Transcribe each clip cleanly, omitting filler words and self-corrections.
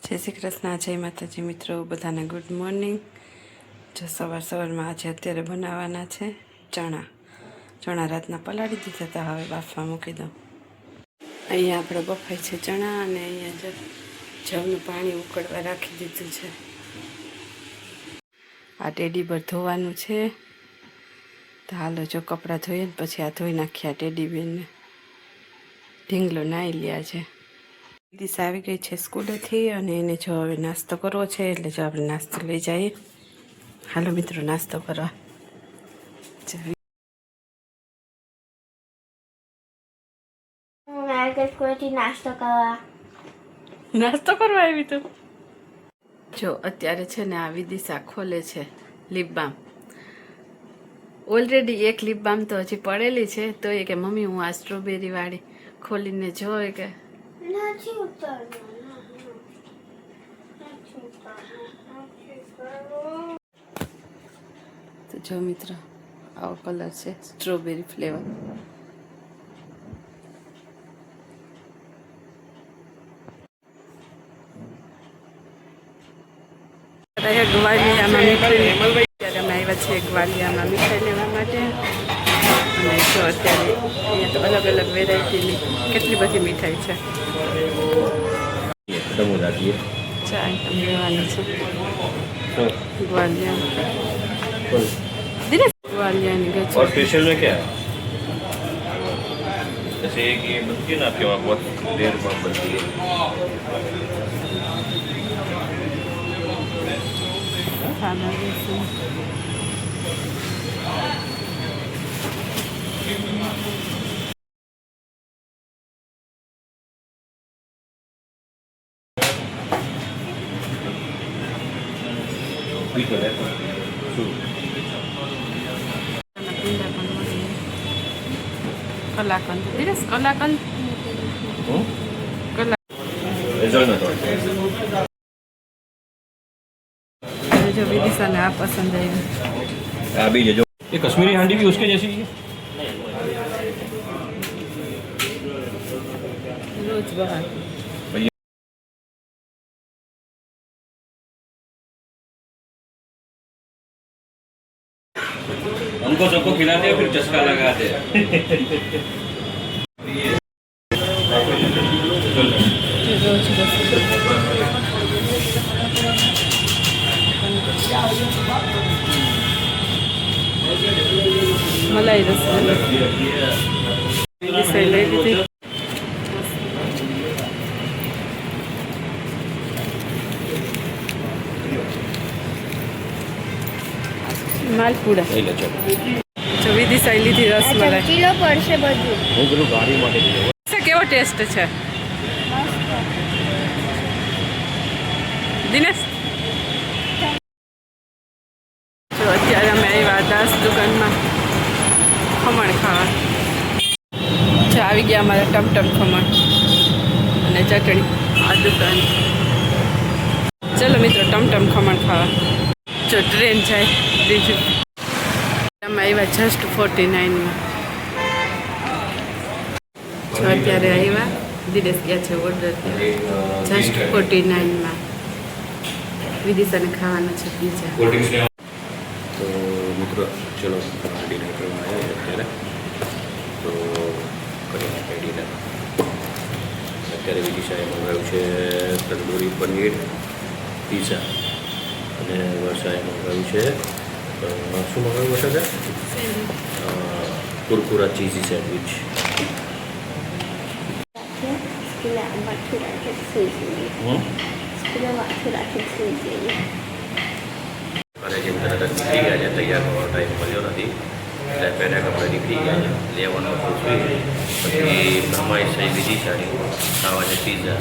જય શ્રી કૃષ્ણ, જય માતાજી મિત્રો, બધાને ગુડ મોર્નિંગ। જો સવારમાં આજે અત્યારે બનાવવાના છે ચણા રાતના પલાળી દીધા હતા, હવે બાફવા મૂકી દઉં। અહીંયા આપણે બફાય છે ચણા અને અહીંયા જવનું પાણી ઉકળવા રાખી દીધું છે। આ ટેડી પર ધોવાનું છે, તો હાલો જો કપડાં ધોઈએ ને પછી આ ધોઈ નાખ્યા ટેડી બેનને। ઢીંગલો નાહી લ્યા છે। દિશા આવી ગઈ છે સ્કૂલેથી અને એને જો હવે નાસ્તો કરવો છે, એટલે જો આપણે નાસ્તો લઈ જઈએ। હાલો મિત્રો નાસ્તો કરવા। નાસ્તો કરવા આવી તું? જો અત્યારે છે ને આ વિદિશા ખોલે છે લિપ બામ। ઓલરેડી એક લિપ બામ તો હજી પડેલી છે, તો એ કે મમ્મી હું આ સ્ટ્રોબેરી વાળી ખોલીને જોઈ કે તો જો મિત્રો આવો કલર છે સ્ટ્રોબેરી ફ્લેવર। ગ્વાલિયામાં મીઠાઈ અત્યારે અમે આવ્યા છીએ ગ્વાલિયામાં મીઠાઈ લેવા માટે। અને જો અત્યારે અહીંયા તો અલગ અલગ વેરાયટીની કેટલી બધી મીઠાઈ છે। ચાય તમે લેવાની છે ग्वालियर ग्वालियर गजब। और फेशियल में क्या है? जैसे एक ये बनती है ना आपके वहाँ बहुत देर बाद बनती है। खाना કલાકંદ દિનેશ કલાકંદ जो विदिशा ने आप पसंद आएगी। अभी जो ये कश्मीरी हांडी भी उसके जैसी है। रोज बाहर हमको सबको खिलाते हैं फिर चस्का लगाते हैं। मलाई रसगुल्ला ले ली थी। मालपुड़ा जो विदिशा ली थी रसमलाई किलो પડશે બધું। હું પેલું ગાડી માટે લીધો છે। કેવો ટેસ્ટ છે દિનેશ? જો અત્યારે અમે આવ્યા દાસ દુકાનમાં ખમણ ખાવા। જો આવી ગયા અમારા ટમટમ ખમણ અને ચટણી આ દુકાન। ચલો મિત્રો ટમટમ ખમણ ખાવા। જો ટ્રેન જાય બીજું અમે આવ્યા જસ્ટ 49માં। જો અત્યારે આવ્યા દિનેશ ગયા છે ઓર્ડર જસ્ટ 49માં। વિદિશાને ખાવાનું છે પીઝા। તો મિત્રો ચલો ડિનર કરવા આવ્યા અત્યારે તો કરી નાખીએ ડિનર। અત્યારે વિદિશાએ મંગાવ્યું છે તંદૂરી પનીર પીઝા અને વર્ષાએ મંગાવ્યું છે શું મંગાવ્યું વર્ષા છે કુરકુરા ચીઝી સેન્ડવિચ। અને જેમ તરત જ નીકળી ગયા છે, તૈયાર થવાનો ટાઈમ મળ્યો નથી એટલે પહેલાં કપડાં નીકળી ગયા છે લેવાનો પૂછવી। પછી ફરમાઈશ થઈ વિદિશાની ખાવા છે પીઝા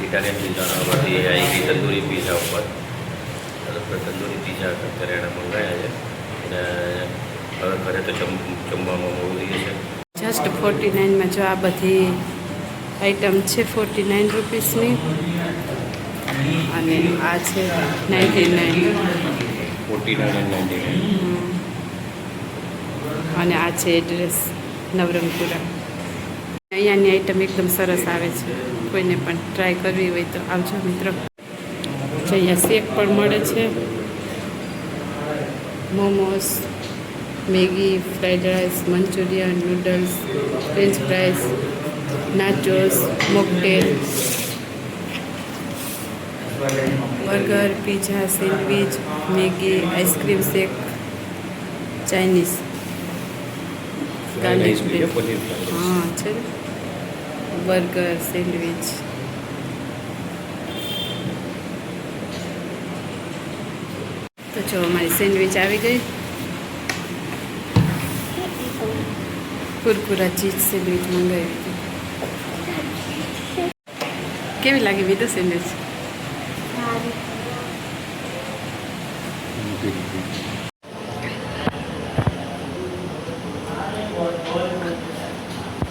ઇટાલિયન પીઝાના ઉપરથી આવી ગઈ તંદૂરી પીઝા ઉપર। તંદૂરી પીઝા અત્યારે એણે મંગાવ્યા છે અને હવે ઘરે તો જમવામાં બહુ રહીએ છે। જસ્ટ 49માં જો આ બધી આઈટમ છે 49 રૂપીસની અને આ છે 99 અને આ છે એડ્રેસ નવરંગપુરા। અહીંયાની આઈટમ એકદમ સરસ આવે છે, કોઈને પણ ટ્રાય કરવી હોય તો આવજો મિત્રો। જો અહીંયા શેક પણ મળે છે, momos, Maggi, fried rice, Manchurian, noodles, French fries, nachos, mocktail, burger, pizza, sandwich, Maggi, ice cream shake, Chinese, garlic bread, હા છે ને, બર્ગર, સેન્ડવિચ. તો જો અમારી સેન્ડવિચ આવી ગઈ. કુરકુરા ચીઝ સેન્ડવિચ મંગાવી હતી. કેવી લાગી વિધુ સેન્ડવિચ?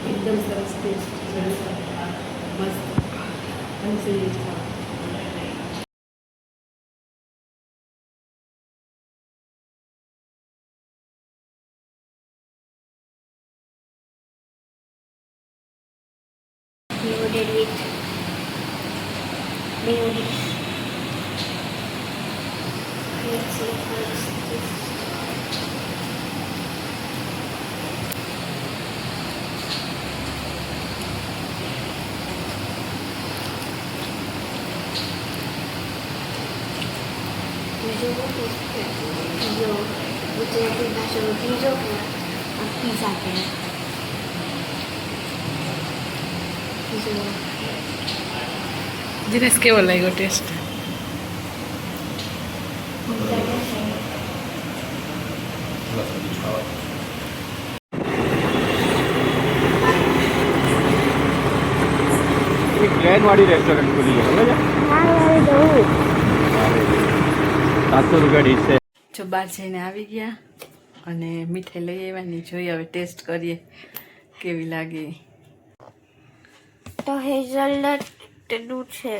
એકદમ સરસ ટેસ્ટ છે, મસ્ત. અને સેન્ડવિચ ખાવા Loaded with mayonnaise. Let's see how this is. બીજો બીજો ગુજરાતી ભાષાનો બીજો પીઝા કહેવાય. દિનેશ કેવો લાગ્યો ટેસ્ટ? પ્લેન વાળી રેસ્ટોરન્ટ ખુલી છે, ખબર છે? 700 રૂપિયા ડીશ છે. જો બહાર જઈને આવી ગયા અને મીઠાઈ લઈ આવવાની, જોઈએ હવે ટેસ્ટ કરીએ કેવી લાગે. તો હેઝલનટ નું છે.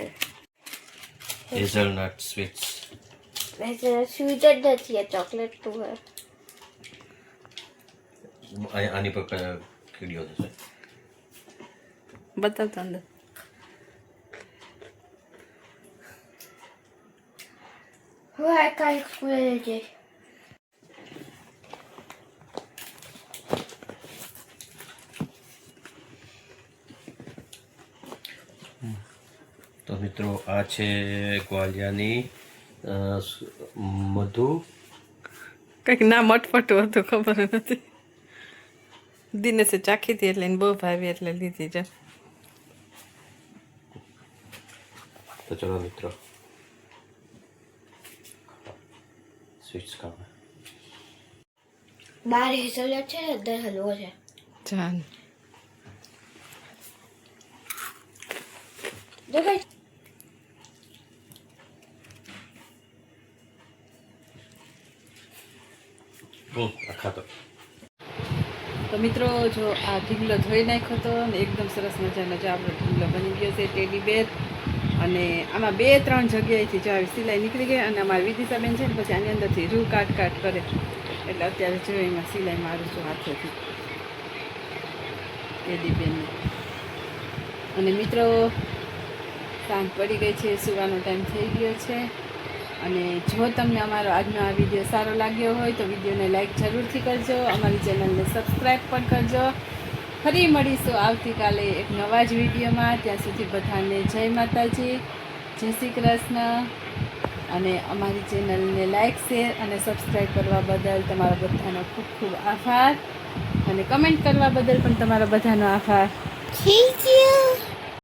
Hazelnut sweets. હેઝલનટ સ્વીટ જ નથી, આ ચોકલેટ નું છે. આની પર કીડીઓ થશે. બતાવતો અંદર. હવે આ કાંઈક ખુલે છે. તો મિત્રો આ છે ગ્વાલિયાની મધુ. કંઈક નામ અટપટું હતું, ખબર નથી. દિનેશે ચાખી હતી એટલે એને બહુ ભાવી એટલે લીધી છે. તો ચલો મિત્રો સ્વીટ્સ ખાવા. બહાર હેઝલનટ છે ને, અંદર હલવો છે. જાન જો guys, આખા તો મિત્રો જો આ ઢીંગલો ધોઈ નાખ્યો હતો ને એકદમ સરસ મજાનો જો આપણો ઢીંગલો બની ગયો છે ટેડી બેર. અને આમાં 2-3 જગ્યાએથી જો આવી સિલાઈ નીકળી ગઈ અને અમારી વિદિશાબેન છે ને પછી આની અંદરથી રૂ કાટ કરે એટલે અત્યારે જો એમાં સિલાઈ મારું છું હાથેથી ટેડી બેનને. અને મિત્રો સાંજ પડી ગઈ છે, સુવાનો ટાઈમ થઈ ગયો છે. અને જો તમને અમારો આજનો આ વિડીયો સારો લાગ્યો હોય તો વિડીયોને લાઈક જરૂરથી કરજો, અમારી ચેનલને સબસ્ક્રાઈબ પણ કરજો. ફરી મળીશું આવતીકાલે એક નવા જ વિડીયોમાં. ત્યાં સુધી બધાને જય માતાજી, જય શ્રી કૃષ્ણ. અને અમારી ચેનલને લાઈક, શેર અને સબસ્ક્રાઈબ કરવા બદલ તમારો બધાનો ખૂબ ખૂબ આભાર. અને કમેન્ટ કરવા બદલ પણ તમારો બધાનો આભાર. thank you.